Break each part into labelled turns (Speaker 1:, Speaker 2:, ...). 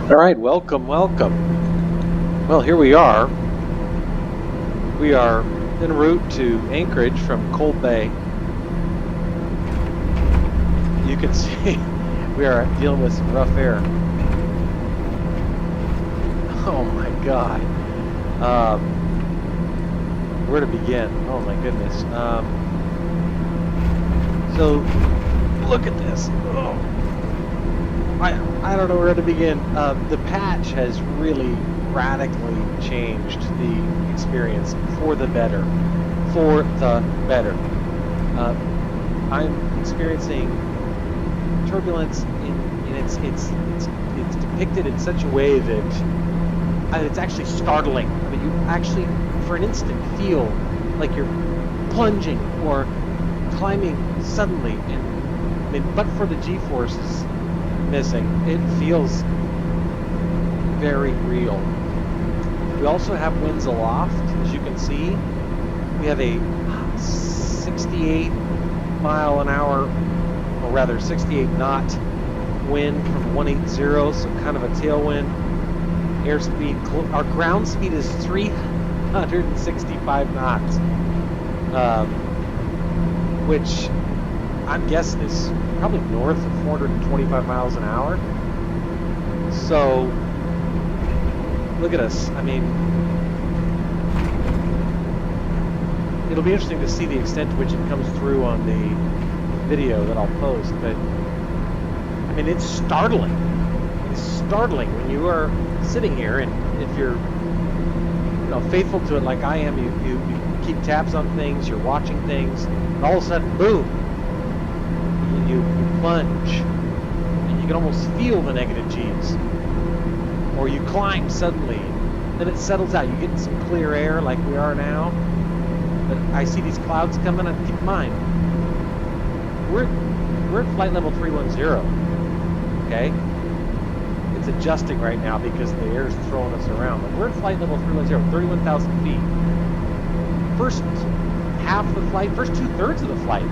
Speaker 1: All right, welcome, welcome. Well, here we are. We are en route to Anchorage from Cold Bay. You can see we are dealing with some rough air. Oh my God. Where to begin? Oh my goodness. So look at this. Oh. I don't know where to begin. The patch has really radically changed the experience for the better. For the better. I'm experiencing turbulence in it's depicted in such a way that it's actually startling. I mean, you actually, for an instant, feel like you're plunging or climbing suddenly, and I mean, but for the G-forces missing, it feels very real. We also have winds aloft, as you can see. We have a 68 mile an hour, or rather 68 knot wind from 180, so kind of a tailwind. Airspeed, our ground speed is 365 knots, which I'm guessing is probably north of 425 miles an hour. So look at us. I mean, it'll be interesting to see the extent to which it comes through on the video that I'll post, but I mean, it's startling. It's startling when you are sitting here, and if you're faithful to it like I am, you keep tabs on things, you're watching things, and all of a sudden, boom, you plunge, and you can almost feel the negative G's. Or you climb suddenly, then it settles out. You get some clear air like we are now, but I see these clouds coming, and keep in mind, we're at flight level 310, okay? It's adjusting right now because the air is throwing us around, but we're at flight level 310, 31,000 feet. First half of the flight, first 2/3 of the flight,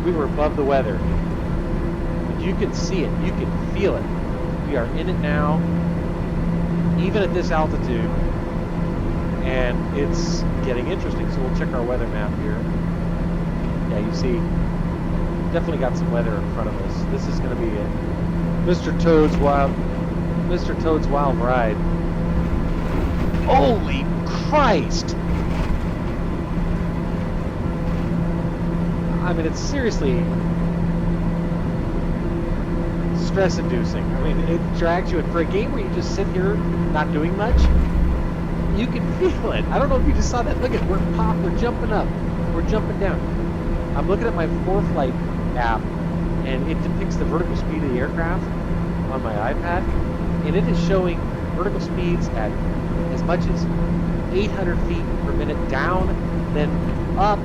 Speaker 1: we were above the weather. But you can see it, you can feel it. We are in it now, even at this altitude, and it's getting interesting. So we'll check our weather map here. Yeah, you see, definitely got some weather in front of us. This is going to be it. Mr. Toad's wild ride. Holy Christ! I mean, it's seriously stress-inducing. I mean, it drags you in. For a game where you just sit here not doing much, you can feel it. I don't know if you just saw that. Look at, we're jumping up, we're jumping down. I'm looking at my ForeFlight app, and it depicts the vertical speed of the aircraft on my iPad, and it is showing vertical speeds at as much as 800 feet per minute down, then up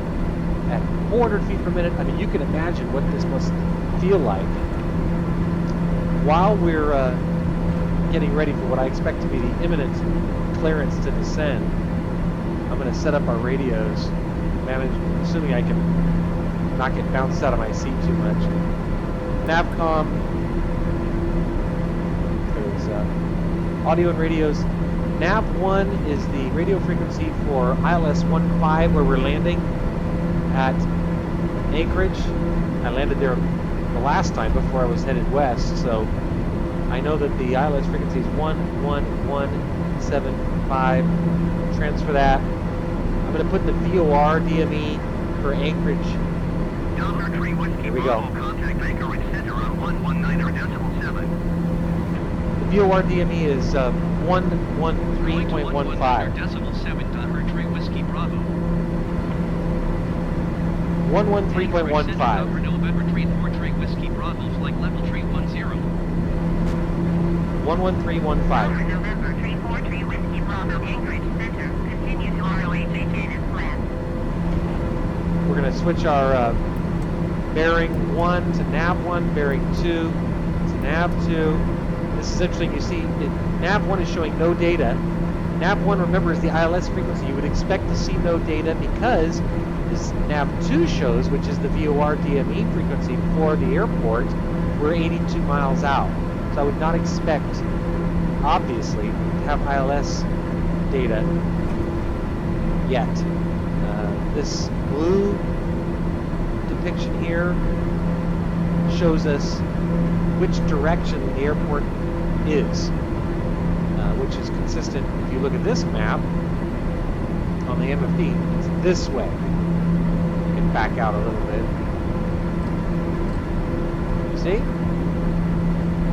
Speaker 1: at 400 feet per minute. I mean, you can imagine what this must feel like. While we're getting ready for what I expect to be the imminent clearance to descend, I'm going to set up our radios, assuming I can not get bounced out of my seat too much. Navcom, there's audio and radios. Nav1 is the radio frequency for ILS 15, where we're landing at Anchorage. I landed there the last time before I was headed west, so I know that the ILS frequency is 11175. Transfer that. I'm going to put the VOR DME for Anchorage. Here we go. The VOR DME is 113.15. 113.15. 11315. We're going to switch our bearing 1 to nav 1, bearing 2 to nav 2. This is interesting. You see, nav 1 is showing no data. Nav 1, remember, is the ILS frequency. You would expect to see no data because this nav 2 shows, which is the VOR DME frequency for the airport, we're 82 miles out. So I would not expect obviously have ILS data yet. This blue depiction here shows us which direction the airport is, which is consistent. If you look at this map on the MFD, it's this way. You can back out a little bit. You see?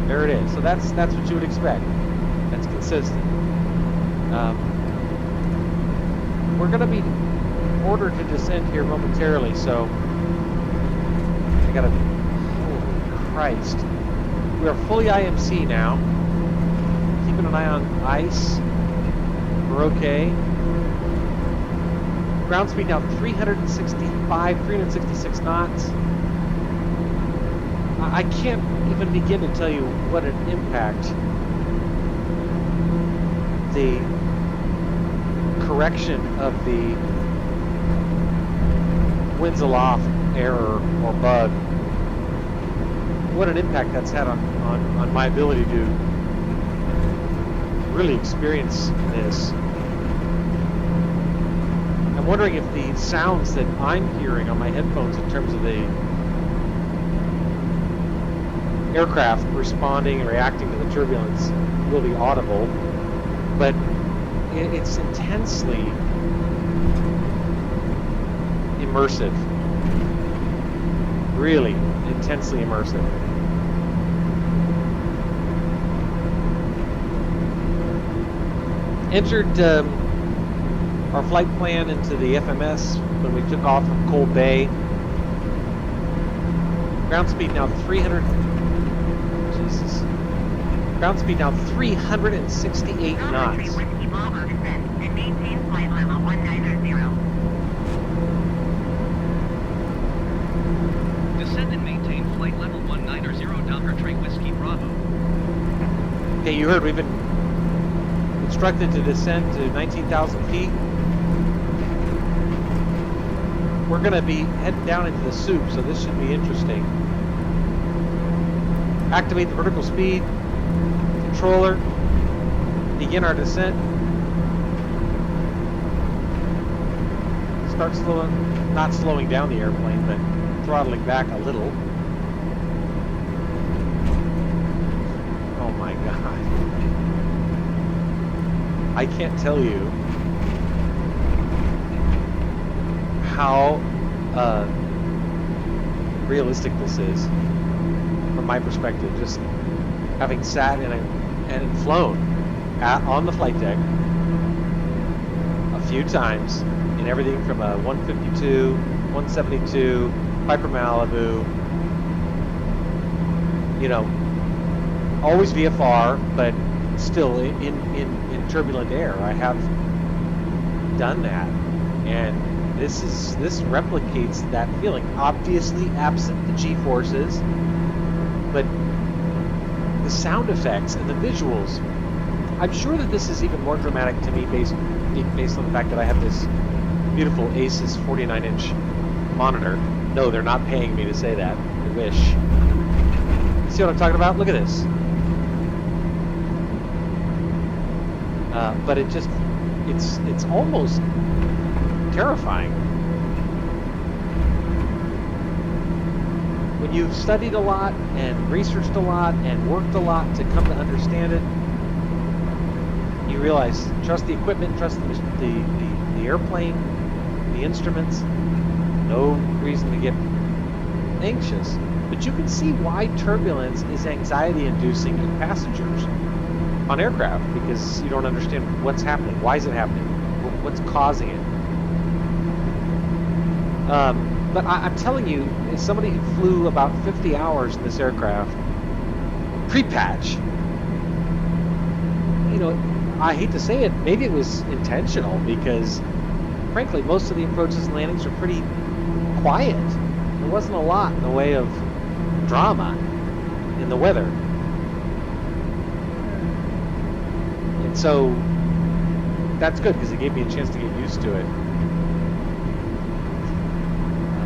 Speaker 1: There it is. So that's what you would expect. That's consistent. We're going to be ordered to descend here momentarily, so I got to. Holy Christ! We are fully IMC now. Keeping an eye on ice. We're okay. Ground speed now 366 knots. I can't even begin to tell you what an impact the correction of the winds aloft error or bug, what an impact that's had on my ability to really experience this. I'm wondering if the sounds that I'm hearing on my headphones in terms of the aircraft responding and reacting to the turbulence will be audible, but it's intensely immersive. Really intensely immersive. Entered our flight plan into the FMS when we took off from Cold Bay. Ground speed now 300. Jesus. Ground speed now 368 knots.
Speaker 2: Descend and maintain flight level 190 Doppler Trade Whiskey Bravo.
Speaker 1: Okay, you heard we've been instructed to descend to 19,000 feet. We're going to be heading down into the soup, so this should be interesting. Activate the vertical speed controller. Begin our descent. Start slowing, not slowing down the airplane, but throttling back a little. Oh my God. I can't tell you how realistic this is from my perspective. Just having sat and flown on the flight deck a few times in everything from a 152, 172, Piper Malibu, you know, always VFR, but still in turbulent air. I have done that, and this replicates that feeling. Obviously absent the G-forces, but the sound effects and the visuals. I'm sure that this is even more dramatic to me based on the fact that I have this beautiful ASUS 49-inch monitor. No, they're not paying me to say that. I wish. See what I'm talking about? Look at this. But it's almost terrifying. When you've studied a lot and researched a lot and worked a lot to come to understand it, you realize, trust the equipment, trust the airplane, the instruments. No reason to get anxious. But you can see why turbulence is anxiety-inducing in passengers on aircraft, because you don't understand what's happening. Why is it happening? What's causing it? But I'm telling you, as somebody who flew about 50 hours in this aircraft, pre-patch, you know, I hate to say it, maybe it was intentional, because frankly, most of the approaches and landings are pretty quiet. There wasn't a lot in the way of drama in the weather. And so that's good, because it gave me a chance to get used to it.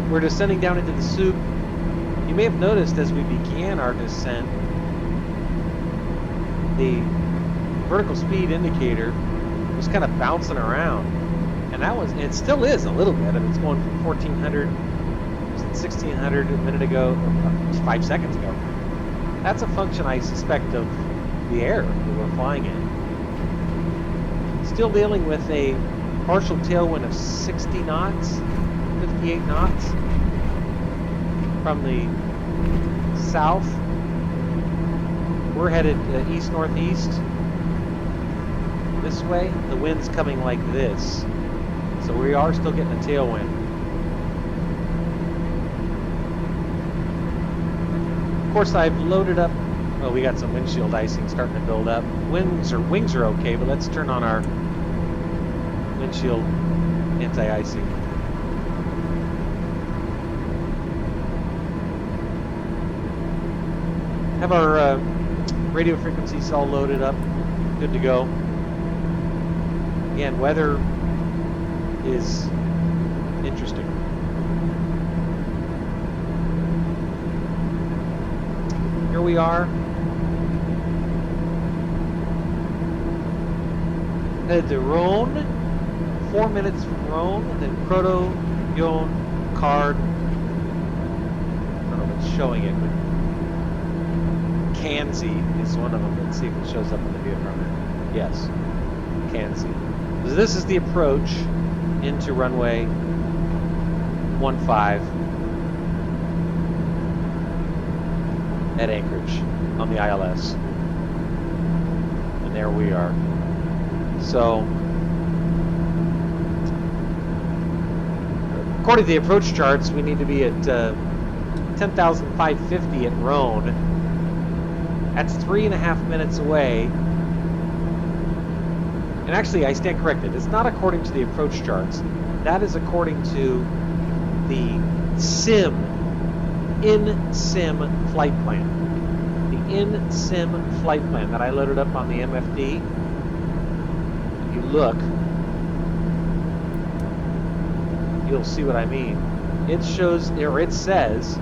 Speaker 1: We're descending down into the soup. You may have noticed as we began our descent, the vertical speed indicator was kind of bouncing around, and that was, and it still is a little bit. I mean, it's going from 1400, was it 1600 a minute ago, 5 seconds ago. That's a function, I suspect, of the air that we're flying in. Still dealing with a partial tailwind of 60 knots, 58 knots from the south. We're headed east-northeast this way. The wind's coming like this, so we are still getting a tailwind. Of course, I've loaded up. Well, we got some windshield icing starting to build up. Wings are okay, but let's turn on our windshield anti-icing. Have our radio frequencies all loaded up, good to go. Again, weather is interesting. Here we are. Headed to Rhone, 4 minutes from Rhone, and then Proto, Yon, Card. I don't know if it's showing it, but Kanzi is one of them. Let's see if it shows up in the viewfinder. Yes, Kanzi. So this is the approach into runway 15 at Anchorage on the ILS. And there we are. So, according to the approach charts, we need to be at 10,550 at Rhone. That's 3.5 minutes away. And actually, I stand corrected. It's not according to the approach charts. That is according to the in-sim flight plan. The in-sim flight plan that I loaded up on the MFD. If you look, you'll see what I mean. It shows, or it says,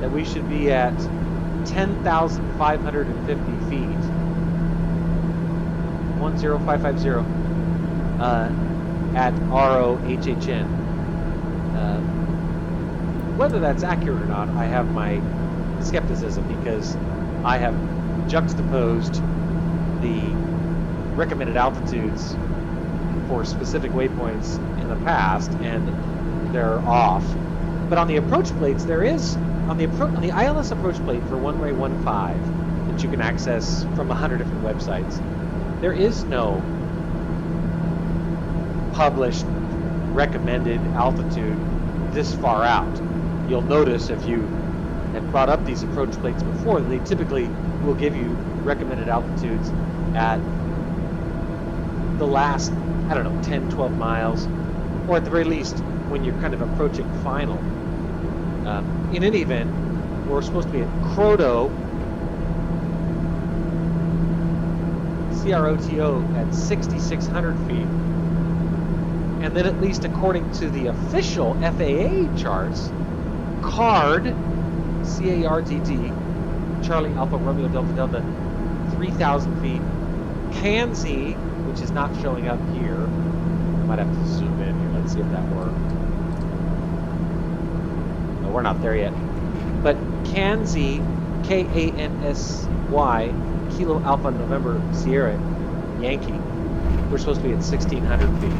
Speaker 1: that we should be at 10,550 feet. 10550 at ROHHN. Whether that's accurate or not, I have my skepticism, because I have juxtaposed the recommended altitudes for specific waypoints in the past, and they're off. But on the approach plates, there is, on the ILS approach plate for runway 15 that you can access from 100 different websites, there is no published recommended altitude this far out. You'll notice, if you have brought up these approach plates before, they typically will give you recommended altitudes at the last, I don't know, 10, 12 miles, or at the very least when you're kind of approaching final. In any event, we're supposed to be at Croto, CROTO at 6,600 feet. And then, at least according to the official FAA charts, CARD, C-A-R-D-D, Charlie Alpha Romeo Delta Delta, 3,000 feet. Kanzi, which is not showing up here. I might have to zoom in here. Let's see if that works. No, we're not there yet. But Kanzi, K-A-N-S-Y, Kilo Alpha November Sierra Yankee, we're supposed to be at 1,600 feet.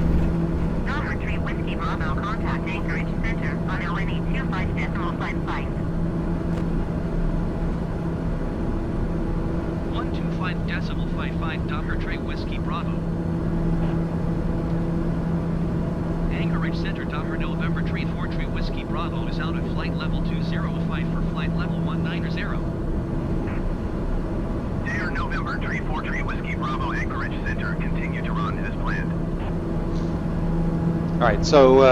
Speaker 3: Number 3 Whiskey Bravo, contact Anchorage Center on LNE 25.55.
Speaker 2: 125.55 Doppler Trey Whiskey Bravo. Anchorage Center Doppler November Tree 4 Tree Whiskey Bravo is out at flight level 205 for flight level 190.
Speaker 4: Air November Tree 4 Tree Whiskey Bravo, Anchorage Center, continue to run as planned.
Speaker 1: All right, so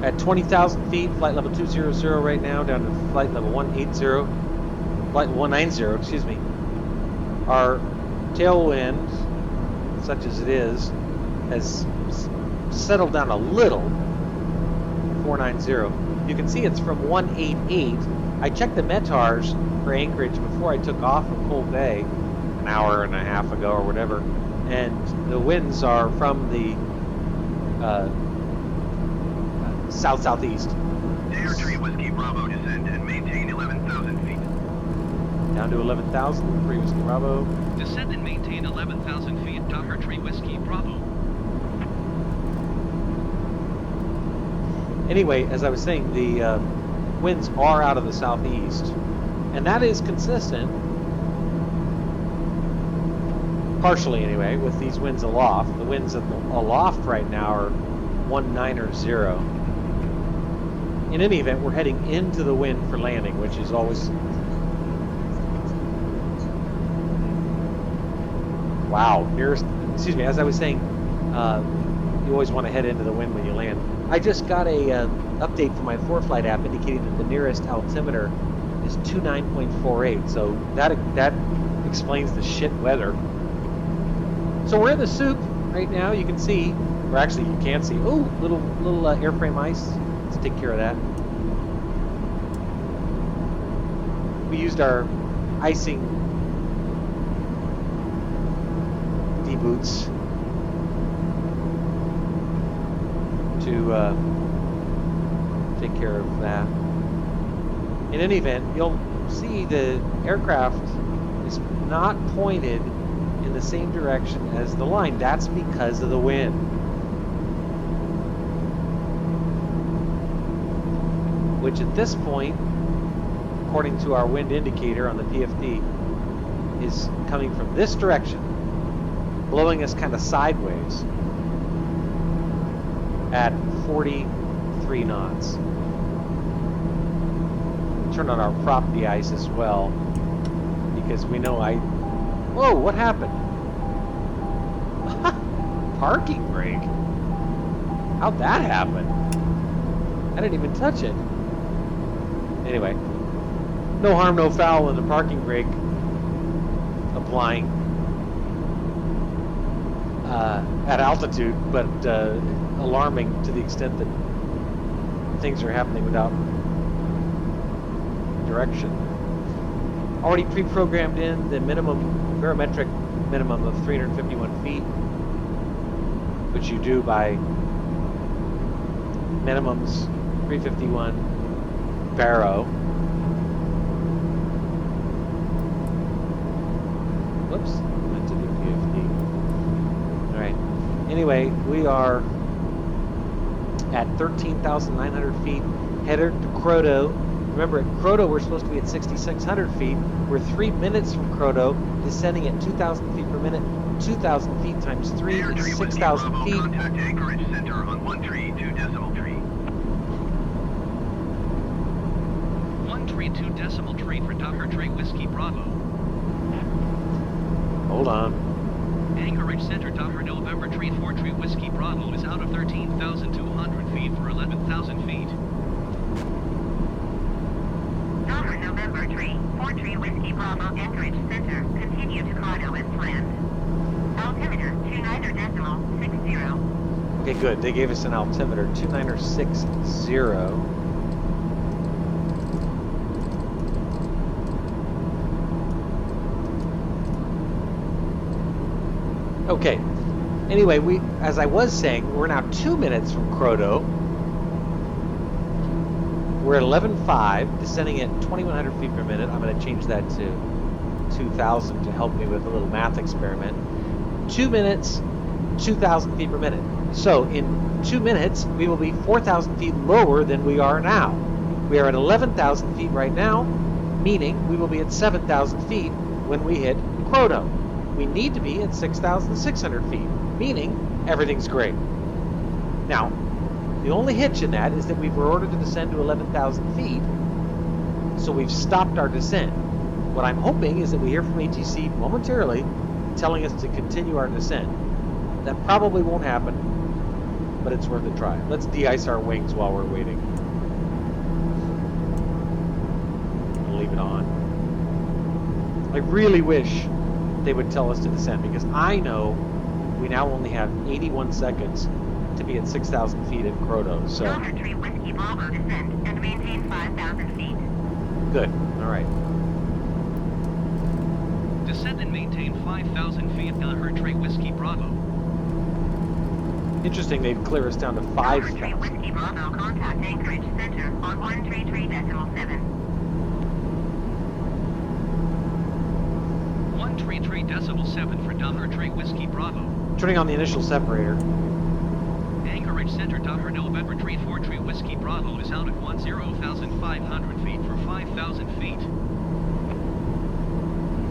Speaker 1: at 20,000 feet, flight level 200 right now, down to flight level 190, excuse me. Our tailwind, such as it is, has settled down a little, 490. You can see it's from 188. I checked the METARs for Anchorage before I took off from Cold Bay, and an hour and a half ago or whatever, and the winds are from the south-southeast.
Speaker 4: Air Tree Whiskey Bravo, descend and maintain 11,000 feet.
Speaker 1: Down to 11,000, 3 Whiskey Bravo.
Speaker 2: Descend and maintain 11,000 feet, Dr. Tree Whiskey Bravo.
Speaker 1: Anyway, as I was saying, the winds are out of the southeast, and that is consistent, partially anyway, with these winds aloft. The winds aloft right now are 19 In any event, we're heading into the wind for landing, which is always... Wow, excuse me, as I was saying, you always want to head into the wind when you land. I just got a update from my ForeFlight app indicating that the nearest altimeter is 29.48, so that explains the shit weather. So we're in the soup right now, you can see, or actually you can't see. Oh, little airframe ice. Let's take care of that. We used our icing D-boots to take care of that. In any event, you'll see the aircraft is not pointed in the same direction as the line. That's because of the wind. Which at this point, according to our wind indicator on the PFD, is coming from this direction, blowing us kind of sideways at 43 knots. Turn on our prop de-ice as well, because we know whoa, what happened? Parking brake? How'd that happen? I didn't even touch it. Anyway, no harm, no foul in the parking brake applying at altitude, but alarming to the extent that things are happening without direction. Already pre-programmed in the minimum, barometric minimum of 351 feet, which you do by minimums 351 baro. Whoops, went to the PFD. All right. Anyway, we are at 13,900 feet, headed to Croto. Remember, at Croto, we're supposed to be at 6,600 feet. We're 3 minutes from Croto, descending at 2,000 feet per minute. 2,000 feet times 3
Speaker 4: Air Tree
Speaker 1: is
Speaker 4: Whiskey
Speaker 1: 6,000
Speaker 4: Bravo,
Speaker 1: feet.
Speaker 4: contact Anchorage Center on 132.3.
Speaker 2: 132.3 for Dr. Tree Whiskey Bravo.
Speaker 1: Hold on.
Speaker 2: Anchorage Center, Dr. November Tree 4 Tree Whiskey Bravo is out of 13,200 feet for 11,000 feet.
Speaker 3: Dr. November Tree, 4 Tree Whiskey Bravo, Anchorage Center, continue to Cordo as planned. Altimeter 29.60.
Speaker 1: Okay, good. They gave us an altimeter, 2960. Okay. Anyway, as I was saying, we're now 2 minutes from Croto. We're at 11.5, descending at 2,100 feet per minute. I'm going to change that to 2,000 to help me with a little math experiment. 2 minutes, 2,000 feet per minute. So in 2 minutes, we will be 4,000 feet lower than we are now. We are at 11,000 feet right now, meaning we will be at 7,000 feet when we hit Croto. We need to be at 6,600 feet, meaning everything's great. Now, the only hitch in that is that we were ordered to descend to 11,000 feet, so we've stopped our descent. What I'm hoping is that we hear from ATC momentarily telling us to continue our descent. That probably won't happen, but it's worth a try. Let's de-ice our wings while we're waiting. I'll leave it on. I really wish they would tell us to descend, because I know we now only have 81 seconds to be at 6,000 feet in Croto. So
Speaker 3: Dr. Tree Whiskey Bravo, descend and maintain 5,000 feet.
Speaker 1: good. All right.
Speaker 2: Descend and maintain 5,000 feet Tree Whiskey Bravo.
Speaker 1: Interesting, they'd clear us down to
Speaker 3: Delta
Speaker 1: 5,000.
Speaker 3: Tree Whiskey Bravo, contact Anchorage Center on 133.7.
Speaker 2: 133.7 for Delta Tree Whiskey Bravo.
Speaker 1: Turning on the initial separator.
Speaker 2: Anchorage Center November Tree 4 Tree Whiskey Bravo is out at 10,500 feet for 5,000 feet.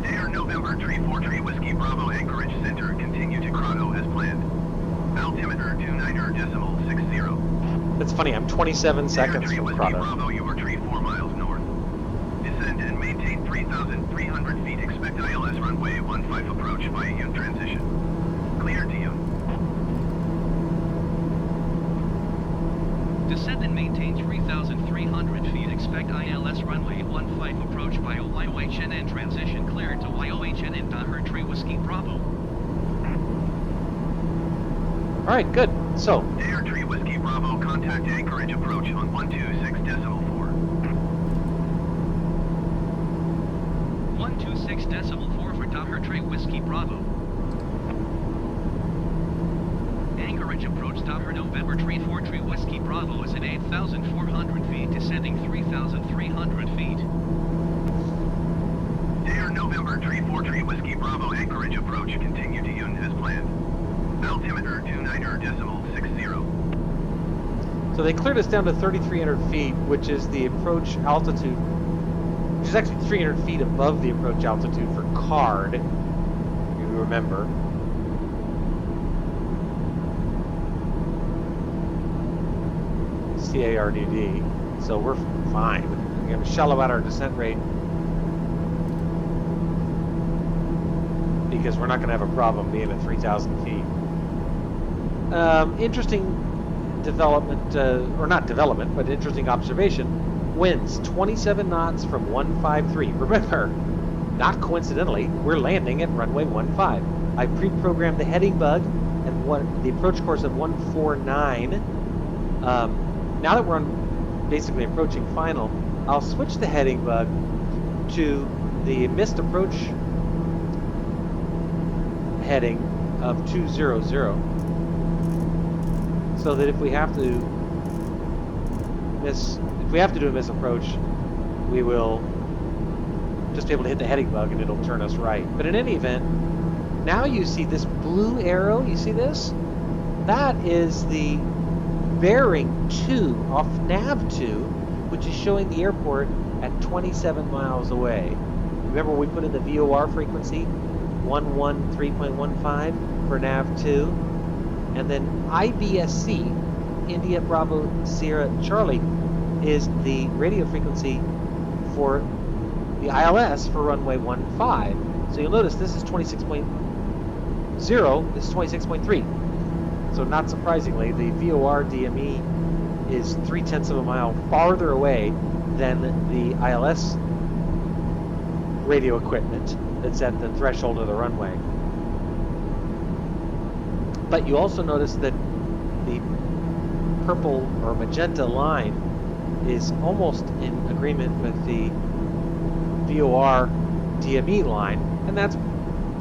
Speaker 4: Air November Tree 4 Tree Whiskey Bravo Anchorage Center, continue to Grotto as planned. Altimeter 29.60.
Speaker 1: That's funny, I'm 27 seconds
Speaker 4: Tree
Speaker 1: from
Speaker 4: Whiskey
Speaker 1: Grotto.
Speaker 4: Bravo, you are tree 4 miles north. Descend and maintain 3,300 feet. Expect ILS runway 15 approach via Yun transition. Clear to Yun.
Speaker 2: Descend and maintain 3,300 feet. Expect ILS runway 15 approach by YOHNN transition cleared to YOHNN. Tree Whiskey Bravo.
Speaker 1: All right, good. So,
Speaker 4: Air Tree Whiskey Bravo, contact Anchorage approach on 126.4.
Speaker 2: 126.4 for Delta Tree Whiskey Bravo. Anchorage approach Delta November Tree 4 Tree Whiskey Bravo is at 8,400 feet, descending 3,300 feet.
Speaker 4: Air November Tree 4 Tree Whiskey Bravo Anchorage approach, continue to Yun as planned. Altimeter 29.60.
Speaker 1: so they cleared us down to 3,300 feet, which is the approach altitude, which is actually 300 feet above the approach altitude for CARD, if you remember. CARDD. So we're fine. We're going to shallow out our descent rate because we're not going to have a problem being at 3,000 feet. Interesting development, or not development, but interesting observation. Winds 27 knots from 153. Remember, not coincidentally, we're landing at runway 15. I pre-programmed the heading bug and the approach course of 149. Now that we're basically approaching final, I'll switch the heading bug to the missed approach heading of 200, so that if we have to do a miss approach, we will just be able to hit the heading bug and it'll turn us right. But in any event, now you see this blue arrow. You see this? That is the bearing 2 off nav 2, which is showing the airport at 27 miles away. Remember we put in the VOR frequency 113.15 for nav 2, and then IBSC, India Bravo Sierra Charlie, is the radio frequency for the ILS for runway 15. So you'll notice this is 26.0, this is 26.3. So not surprisingly, the VOR DME is 0.3 of a mile farther away than the ILS radio equipment that's at the threshold of the runway. But you also notice that the purple or magenta line is almost in agreement with the VOR DME line, and that's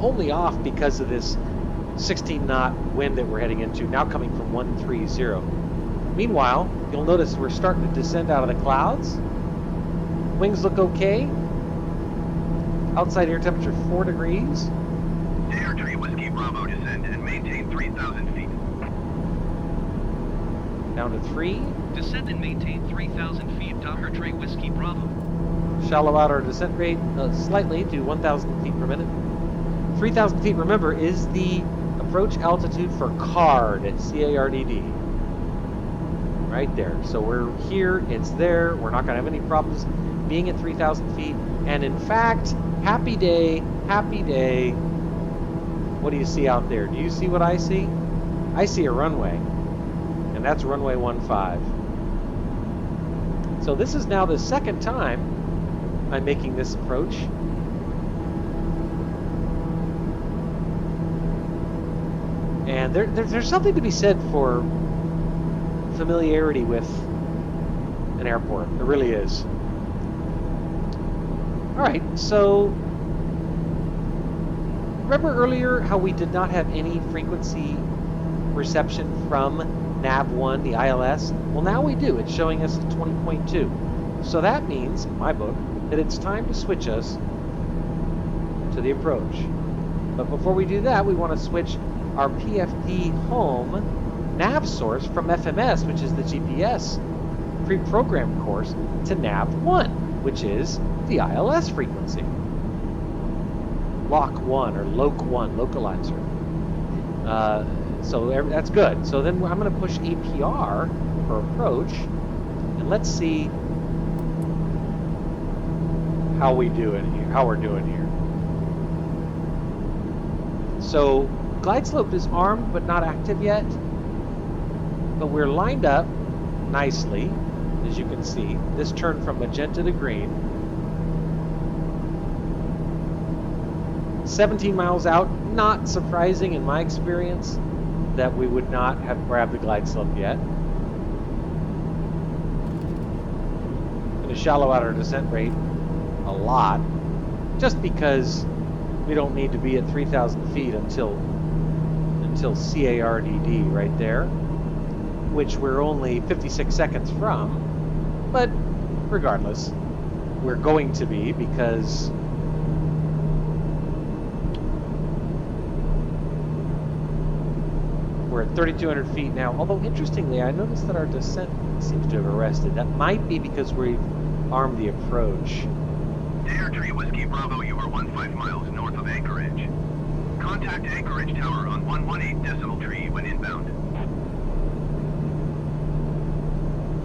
Speaker 1: only off because of this 16-knot wind that we're heading into, now coming from 130. Meanwhile, you'll notice we're starting to descend out of the clouds. Wings look okay. Outside air temperature 4 degrees.
Speaker 4: Air Tree Whiskey Bravo, descend and maintain 3,000 feet.
Speaker 1: Down to 3.
Speaker 2: Descend and maintain 3,000 feet. Delta Tree Whiskey Bravo.
Speaker 1: Shallow out our descent rate slightly to 1,000 feet per minute. 3,000 feet, remember, is the approach altitude for CARD, C-A-R-D-D. Right there. So we're here, it's there, we're not going to have any problems being at 3,000 feet. And in fact, happy day, happy day. What do you see out there? Do you see what I see? I see a runway, and that's runway 15. So this is now the second time I'm making this approach. And there's something to be said for familiarity with an airport. There really is. All right, so remember earlier how we did not have any frequency reception from nav1, the ILS? Well, now we do. It's showing us at 20.2. So that means, in my book, that it's time to switch us to the approach. But before we do that, we want to switch our PFD home nav source from FMS, which is the GPS pre-programmed course, to nav1, which is the ILS frequency. Lock 1 or loc 1, localizer. So that's good. So then I'm going to push APR for approach, and let's see how we're doing here. So glide slope is armed but not active yet, but we're lined up nicely, as you can see. This turned from magenta to green. 17 miles out, not surprising in my experience that we would not have grabbed the glide slope yet. Going to shallow out our descent rate a lot, just because we don't need to be at 3,000 feet until CARDD right there, which we're only 56 seconds from, but regardless, we're going to be, because we're at 3,200 feet now. Although, interestingly, I noticed that our descent seems to have arrested. That might be because we've armed the approach.
Speaker 4: Dare Tree Whiskey Bravo, you are 15 miles north of Anchorage. Contact Anchorage Tower on 118 decimal tree when inbound.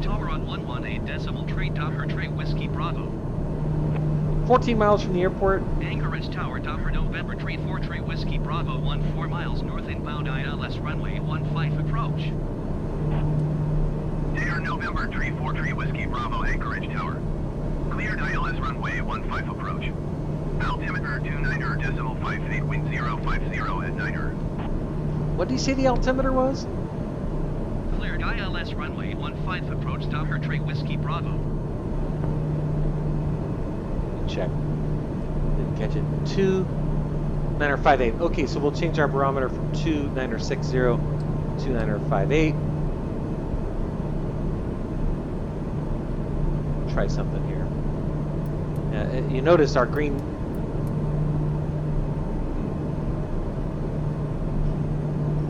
Speaker 2: Tower on 118 decimal tree, Docker Tree Whiskey Bravo.
Speaker 1: 14 miles from the airport.
Speaker 2: Anchorage Tower, Docker November Tree 4 Tree Whiskey Bravo, 14 miles north inbound ILS runway 15 approach.
Speaker 4: Dare November Tree 4 Tree Whiskey Bravo, Anchorage Tower. Cleared ILS runway 15 approach. Altimeter 29er decimal 58 wind 050 at 9er.
Speaker 1: What did you say the altimeter was?
Speaker 2: Cleared ILS runway 15 approach, Docker Tree Whiskey Bravo.
Speaker 1: Check. Didn't catch it. 29er58. Okay, so we'll change our barometer from 29er60 to 29er58. Try something here. You notice our green.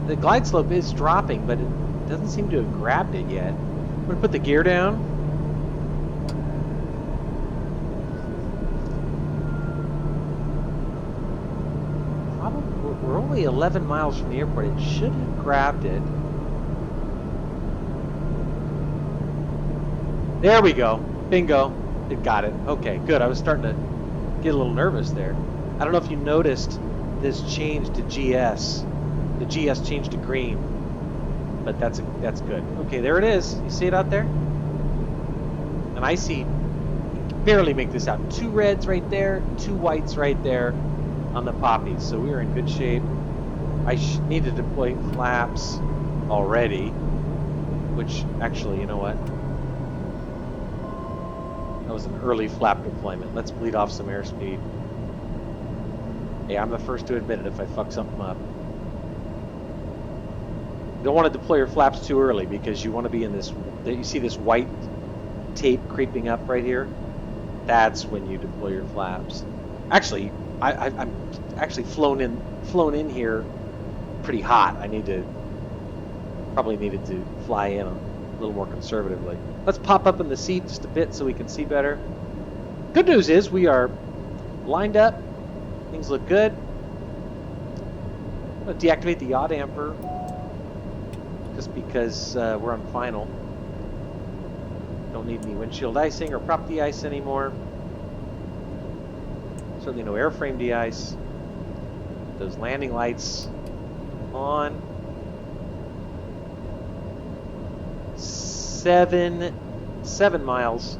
Speaker 1: The glide slope is dropping, but it doesn't seem to have grabbed it yet. I'm going to put the gear down. We're only 11 miles from the airport. It should have grabbed it. There we go. Bingo. It got it. Okay, good. I was starting to get a little nervous there. I don't know if you noticed this change to GS. The GS changed to green. But that's good. Okay, there it is. You see it out there? And I see, barely make this out. 2 reds right there, 2 whites right there on the poppies. So we are in good shape. I need to deploy flaps already, which actually, you know what? That was an early flap deployment. Let's bleed off some airspeed. Hey, I'm the first to admit it if I fuck something up. You don't want to deploy your flaps too early, because you want to be in this. You see this white tape creeping up right here? That's when you deploy your flaps. Actually, I'm actually flown in here pretty hot. Probably needed to fly in a little more conservatively. Let's pop up in the seat just a bit so we can see better. Good news is we are lined up. Things look good. I'm going to deactivate the yaw damper just because we're on final. Don't need any windshield icing or prop de-ice anymore. Certainly no airframe de-ice. Those landing lights on. 7 miles.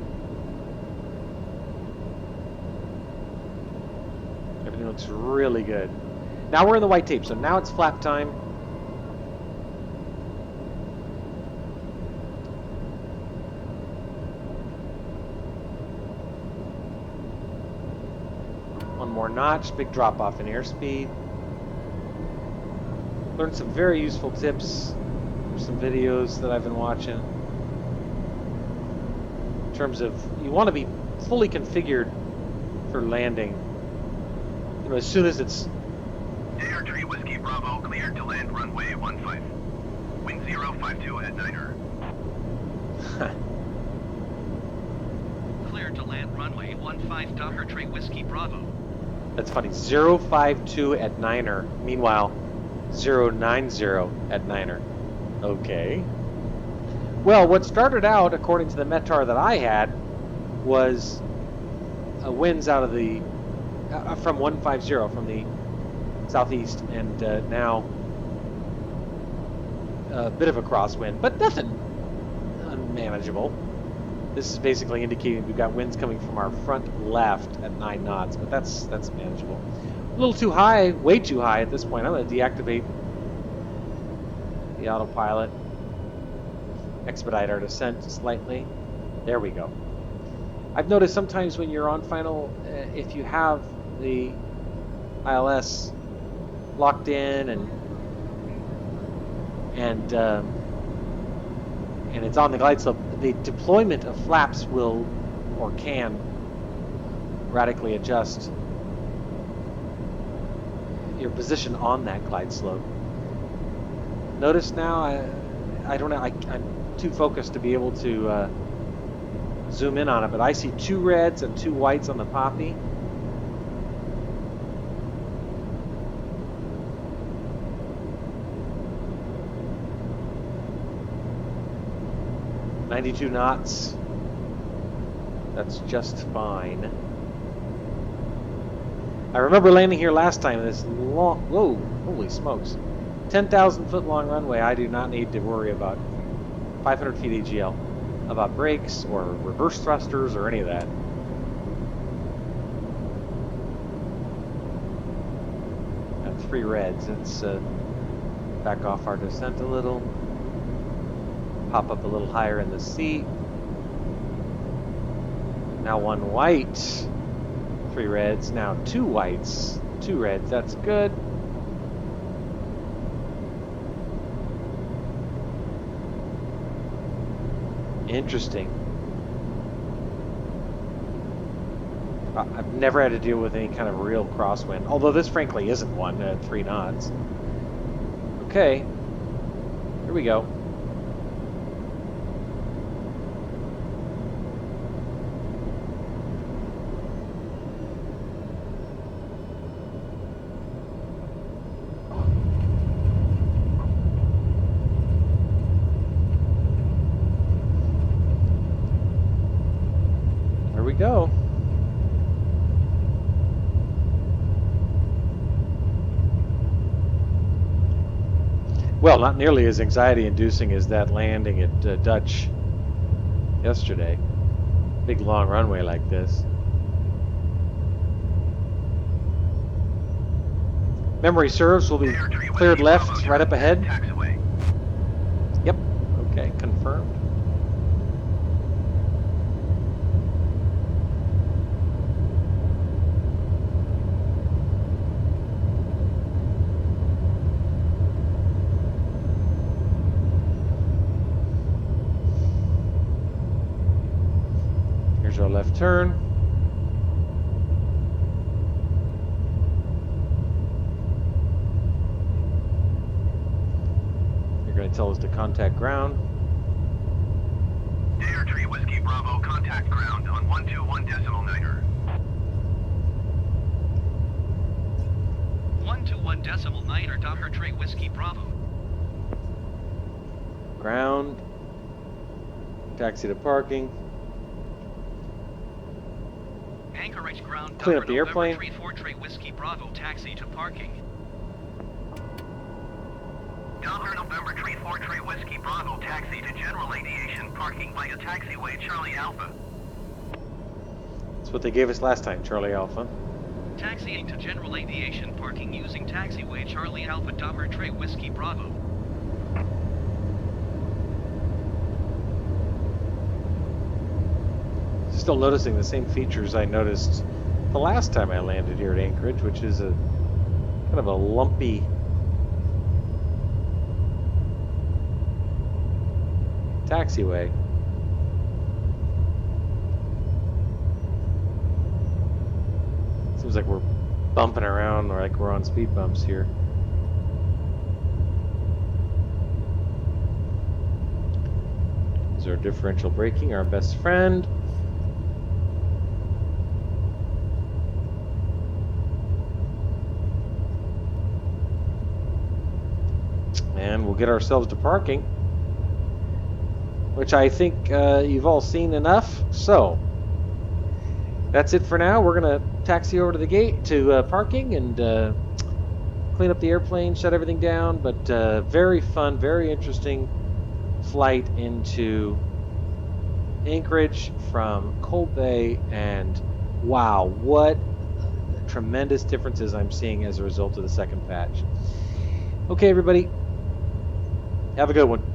Speaker 1: Everything looks really good. Now we're in the white tape, so now it's flap time. One more notch, big drop off in airspeed. Learned some very useful tips from some videos that I've been watching. In terms of, you want to be fully configured for landing. You know, as soon as it's...
Speaker 4: Air Tree Whiskey Bravo cleared to land runway 15. Wind 052 at 9er.
Speaker 2: Cleared to land runway 15 Docker Tree Whiskey Bravo.
Speaker 1: That's funny. 052 at 9er. Meanwhile, 090 at 9er. Okay. Well, what started out, according to the METAR that I had, was winds out of the from 150 from the southeast, and now a bit of a crosswind, but nothing unmanageable. This is basically indicating we've got winds coming from our front left at 9 knots, but that's manageable. A little too high, way too high at this point. I'm going to deactivate the autopilot, expedite our descent slightly. There we go. I've noticed sometimes when you're on final, if you have the ILS locked in and it's on the glide slope, the deployment of flaps will or can radically adjust your position on that glide slope. Notice now, I don't know, I'm too focused to be able to zoom in on it, but I see 2 reds and 2 whites on the poppy. .92 knots. That's just fine. I remember landing here last time. This long, whoa, holy smokes, 10,000 foot long runway. I do not need to worry about 500 feet AGL, about brakes or reverse thrusters or any of that. That's 3 reds. Let's back off our descent a little. Pop up a little higher in the seat. Now 1 white. 3 reds. Now 2 whites. 2 reds. That's good. Interesting. I've never had to deal with any kind of real crosswind, although this frankly isn't one at 3 knots. Okay, here we go. Here we go. Well, not nearly as anxiety-inducing as that landing at Dutch yesterday. Big long runway like this. Memory serves, will be cleared left right up ahead. Yep. Okay, confirmed. Here's our left turn. You're going to tell us to contact ground.
Speaker 4: Air Tree Whiskey Bravo, contact ground on 121.9er.
Speaker 2: 121.9er Docker Tree Whiskey Bravo.
Speaker 1: Ground. Taxi to parking.
Speaker 2: Anchorage ground.
Speaker 1: Clean up the airplane.
Speaker 2: 34 Tree Whiskey Bravo, taxi to parking.
Speaker 4: Docker November 34 Tree Whiskey Bravo, taxi to general aviation parking via taxiway Charlie Alpha.
Speaker 1: That's what they gave us last time, Charlie Alpha.
Speaker 2: Taxiing to general aviation parking using taxiway Charlie Alpha Docker Tree Whiskey Bravo.
Speaker 1: Still noticing the same features I noticed the last time I landed here at Anchorage, which is a kind of a lumpy taxiway. Seems like we're bumping around, or like we're on speed bumps here. Is our differential braking our best friend? And we'll get ourselves to parking, which I think you've all seen enough. So that's it for now. We're gonna taxi over to the gate to parking and clean up the airplane, shut everything down. But very fun, very interesting flight into Anchorage from Cold Bay, and wow, what tremendous differences I'm seeing as a result of the second patch. Okay, everybody, have a good one.